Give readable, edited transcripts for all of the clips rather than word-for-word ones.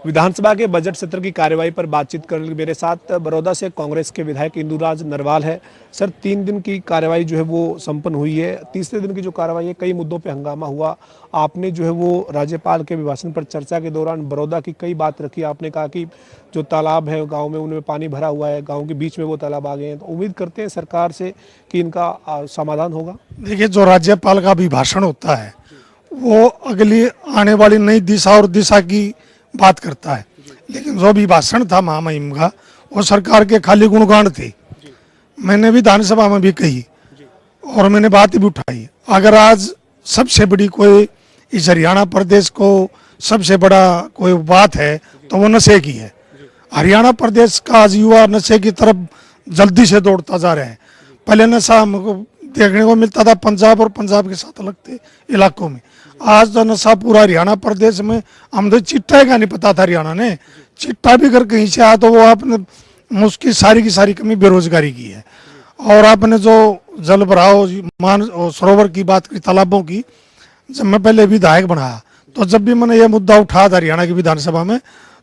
विधानसभा के बजट सत्र की कार्यवाही पर बातचीत करने मेरे साथ बड़ौदा से कांग्रेस के विधायक इंदुराज नरवाल है। सर, 3 दिन की कार्यवाही जो है वो संपन्न हुई है। तीसरे दिन की जो कार्यवाही है, कई मुद्दों पे हंगामा हुआ। आपने जो है वो राज्यपाल के अभिभाषण पर चर्चा के दौरान बड़ौदा की कई बात रखी। आपने कहा कि जो तालाब है गाँव में, उनमें पानी भरा हुआ है, गाँव के बीच में वो तालाब आ गए हैं। तो उम्मीद करते हैं सरकार से कि इनका समाधान होगा। देखिए, जो राज्यपाल का अभिभाषण होता है वो अगली आने वाली नई दिशा और दिशा की बात करता है, लेकिन जो अभिभाषण था महामहिम का वो सरकार के खाली गुणगान थे। मैंने विधानसभा में भी कही और मैंने बात भी उठाई। अगर आज सबसे बड़ी कोई इस हरियाणा प्रदेश को सबसे बड़ा कोई बात है तो वो नशे की है। हरियाणा प्रदेश का आज युवा नशे की तरफ जल्दी से दौड़ता जा रहा है। पहले नशा हमको देखने को मिलता था पंजाब और पंजाब के साथ लगते इलाकों में। आज तो नशा पूरा हरियाणा प्रदेश में, हम तो चिट्टा का नहीं पता था हरियाणा ने। चिट्टा भी अगर कहीं से आया तो वो आपने उसकी सारी की सारी कमी बेरोजगारी की है। और आपने जो जल भराव मान सरोवर की बात की, तालाबों की, जब मैं पहले विधायक बना तो जब भी मैंने ये मुद्दा उठाया था हरियाणा की विधानसभा में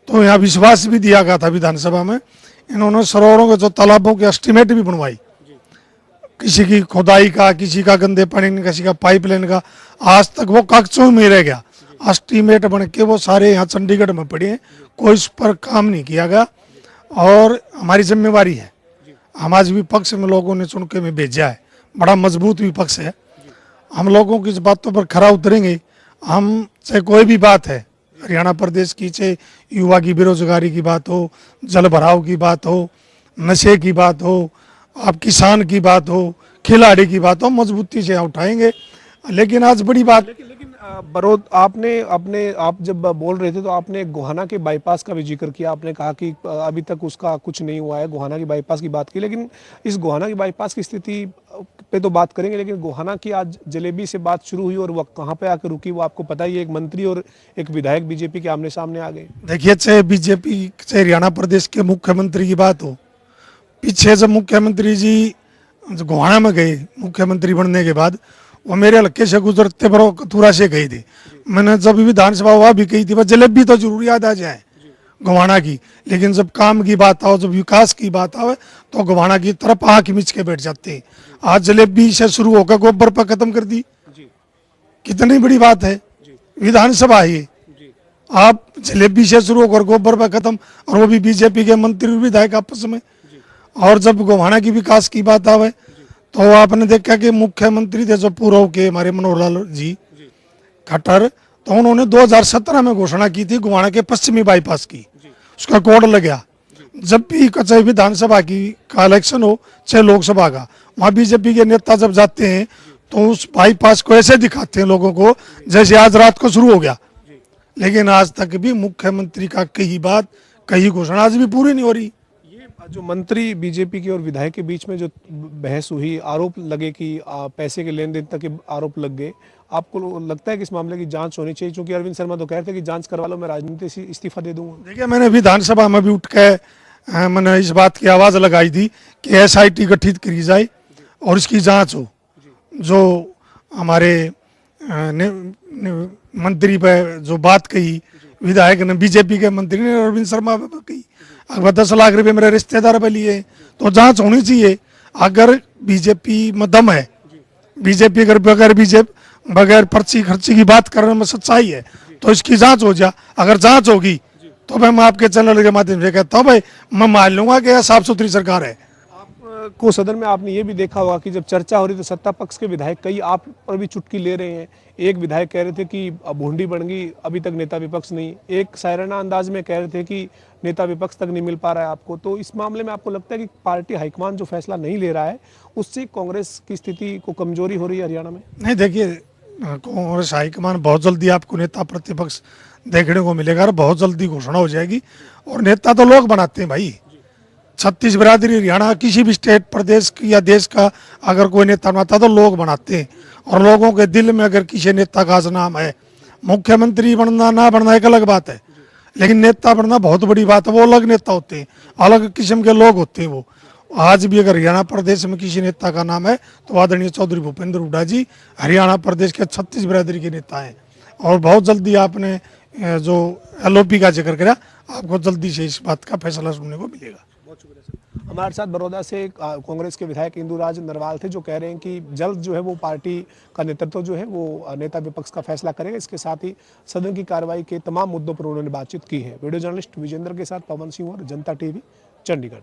तो यहाँ विश्वास भी दिया गया था विधानसभा में। इन्होंने सरोवरों के जो तालाबों के एस्टीमेट भी बनवाई, किसी की खुदाई का, किसी का गंदे पानी का, किसी का पाइपलाइन का। आज तक वो कागजों में रह गया। एस्टीमेट बन के वो सारे यहाँ चंडीगढ़ में पड़े हैं, कोई इस पर काम नहीं किया गया। और हमारी जिम्मेवारी है, हम आज विपक्ष में लोगों ने चुन के में भेजा है, बड़ा मजबूत विपक्ष है। हम लोगों की इस बातों पर खरा उतरेंगे। हम चाहे कोई भी बात है हरियाणा प्रदेश की, चाहे युवा की बेरोजगारी की बात हो, जल भराव की बात हो, नशे की बात हो, आप किसान की बात हो, खिलाड़ी की बात हो, मजबूती से उठाएंगे। लेकिन आज बड़ी बात, लेकिन बरोद आपने अपने आप जब बोल रहे थे तो आपने गोहाना के बाईपास का भी जिक्र किया। आपने कहा कि अभी तक उसका कुछ नहीं हुआ है, गोहाना की बाईपास की बात की। लेकिन इस गोहाना की बाईपास की स्थिति पे तो बात करेंगे, लेकिन गोहाना की आज जलेबी से बात शुरू हुई और वो कहाँ पे आकर रुकी वो आपको पता ही है। एक मंत्री और एक विधायक बीजेपी के आमने सामने आ गए। देखिए, चाहे बीजेपी चाहे हरियाणा प्रदेश के मुख्यमंत्री की बात हो, पीछे जब मुख्यमंत्री जी गोहाना में गए मुख्यमंत्री बनने के बाद, वो मेरे हल्के से गुजरते पर कथूरा से गई थी। मैंने जब विधानसभा हुआ भी कही थी वह जलेबी तो जरूर याद आ जाए गोहाना की, लेकिन जब काम की बात आओ, जब विकास की बात आवे तो गोहाना की तरफ आंख मिच के बैठ जाते हैं। आज जलेबी से शुरू होकर गोबर पर खत्म कर दी, कितनी बड़ी बात है। विधानसभा है, आप जलेबी से शुरू होकर गोबर पर खत्म, और वो भी बीजेपी के मंत्री और विधायक आपस में। और जब गोहाना की विकास की बात आवे तो आपने देखा कि मुख्यमंत्री थे जो पूर्व के हमारे मनोहर लाल जी खट्टर, तो उन्होंने 2017 में घोषणा की थी गोहाना के पश्चिमी बाईपास की, उसका कोड लग गया। जब भी चाहे विधानसभा की का इलेक्शन हो चाहे लोकसभा का, वहाँ बीजेपी के नेता जब जाते हैं तो उस बाईपास को ऐसे दिखाते हैं लोगों को जैसे आज रात को शुरू हो गया। लेकिन आज तक भी मुख्यमंत्री का कही बात, कही घोषणा आज भी पूरी नहीं हो रही। जो मंत्री बीजेपी के और विधायक के बीच में जो बहस हुई, आरोप लगे कि पैसे के लेन देन तक के आरोप लग गए, आपको लगता है कि इस मामले की जांच होनी चाहिए? क्योंकि अरविंद शर्मा तो कह रहे थे कि जांच करवा लो, मैं राजनीति से इस्तीफा दे दूंगा। देखिए, मैंने विधानसभा में भी उठ के मैंने इस बात की आवाज़ लगाई थी कि एसआईटी गठित करी जाए और इसकी जांच हो। जो हमारे मंत्री पे जो बात कही विधायक ने, बीजेपी के मंत्री ने अरविंद शर्मा पे कही, अगर 10 लाख रुपए मेरे रिश्तेदार पे लिए तो जांच होनी चाहिए। अगर बीजेपी में दम है, बीजेपी अगर बगैर पर्ची खर्ची की बात करने में सच्चाई है तो इसकी जांच हो जाए। अगर जांच होगी तो मैं आपके चैनल के माध्यम से कहता हूँ भाई, मैं मान लूंगा कि यह साफ सुथरी सरकार है। को सदन में आपने ये भी देखा होगा कि जब चर्चा हो रही तो सत्ता पक्ष के विधायक कई आप पर भी चुटकी ले रहे हैं। एक विधायक कह रहे थे कि भूंडी बन गई, अभी तक नेता विपक्ष नहीं। एक शायराना अंदाज में कह रहे थे कि नेता विपक्ष तक नहीं मिल पा रहा है आपको। तो इस मामले में आपको लगता है कि पार्टी हाईकमान जो फैसला नहीं ले रहा है उससे कांग्रेस की स्थिति को कमजोरी हो रही है हरियाणा में? नहीं, देखिए, कांग्रेस हाईकमान बहुत जल्दी आपको नेता प्रतिपक्ष देखने को मिलेगा और बहुत जल्दी घोषणा हो जाएगी। और नेता तो लोग बनाते हैं भाई। 36 बिरादरी हरियाणा किसी भी स्टेट प्रदेश की या देश का अगर कोई नेता बनाता तो लोग बनाते हैं। और लोगों के दिल में अगर किसी नेता का नाम है, मुख्यमंत्री बनना ना बनना एक अलग बात है, लेकिन नेता बनना बहुत बड़ी बात है। वो अलग नेता होते हैं, अलग किस्म के लोग होते हैं। वो आज भी अगर हरियाणा प्रदेश में किसी नेता का नाम है तो आदरणीय चौधरी भूपेंद्र हुड्डा जी हरियाणा प्रदेश के 36 बिरादरी के नेता हैं। और बहुत जल्दी आपने जो LOP का जिक्र करा, आपको जल्दी से इस बात का फैसला सुनने को मिलेगा। बहुत शुक्रिया सर। हमारे साथ बड़ौदा से कांग्रेस के विधायक इंदुराज नरवाल थे, जो कह रहे हैं कि जल्द जो है वो पार्टी का नेतृत्व जो है वो नेता विपक्ष का फैसला करेगा। इसके साथ ही सदन की कार्रवाई के तमाम मुद्दों पर उन्होंने बातचीत की है। वीडियो जर्नलिस्ट विजेंद्र के साथ पवन सिंह और जनता टीवी, चंडीगढ़।